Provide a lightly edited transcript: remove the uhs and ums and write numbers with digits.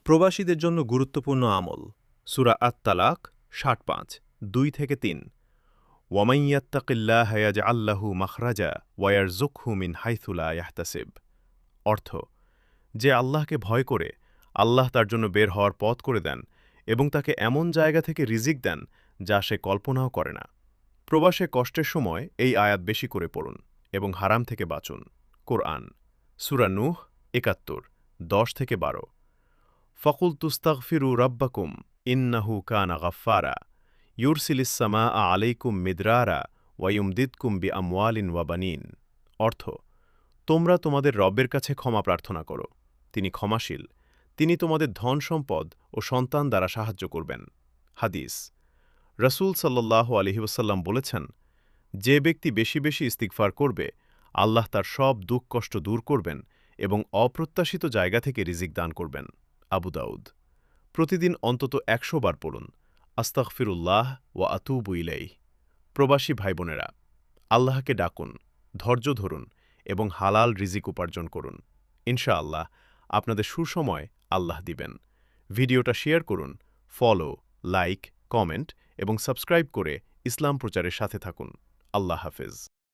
প্রবাসীদের জন্য গুরুত্বপূর্ণ আমল সূরা আত-তালাক ৬০-৫ ২-৩ ওয়ামান ইয়াত্তাকিল্লাহা ইয়াজআল লাহু মাখরাজা ওয়া ইয়ারযুকহু মিন হাইথু লা ইয়াহতাসিব। অর্থ, যে আল্লাহকে ভয় করে আল্লাহ তার জন্য বের হওয়ার পথ করে দেন এবং তাকে এমন জায়গা থেকে রিজিক দেন যা সে কল্পনাও করে না। প্রবাসে কষ্টের সময় এই আয়াত বেশি করে পড়ুন এবং হারাম থেকে বাঁচুন। কোরআন সূরা নূহ ৭১ ১০-১২ ফাকুল তুস্তাগফিরু রাব্বাকুম ইন্নাহু কানা গাফফারা ইউরসিলিস সামাআ আলাইকুম মিদরারা ওয়া ইউমদিদকুম বিআমওয়ালিন ওয়া বানিন। অর্থ, তোমরা তোমাদের রবের কাছে ক্ষমা প্রার্থনা করো, তিনি ক্ষমাশীল, তিনি তোমাদের ধন সম্পদ ও সন্তান দ্বারা সাহায্য করবেন। হাদিস রাসূল সাল্লাল্লাহু আলাইহি ওয়াসাল্লাম বলেছেন, যে ব্যক্তি বেশি বেশি ইস্তিগফার করবে আল্লাহ তার সব দুঃখ কষ্ট দূর করবেন এবং অপ্রত্যাশিত জায়গা থেকে রিজিক দান করবেন। আবু দাউদ। প্রতিদিন অন্তত ১০০ বার পড়ুন আস্তাগফিরুল্লাহ ওয়া আতুবু ইলাইহ। প্রবাসী ভাইবোনেরা, আল্লাহকে ডাকুন, ধৈর্য ধরুন এবং হালাল রিজিক উপার্জন করুন। ইনশাআল্লাহ আপনাদের সুসময় আল্লাহ দিবেন। ভিডিওটা শেয়ার করুন, ফলো, লাইক, কমেন্ট এবং সাবস্ক্রাইব করে ইসলাম প্রচারের সাথে থাকুন। আল্লাহ হাফেজ।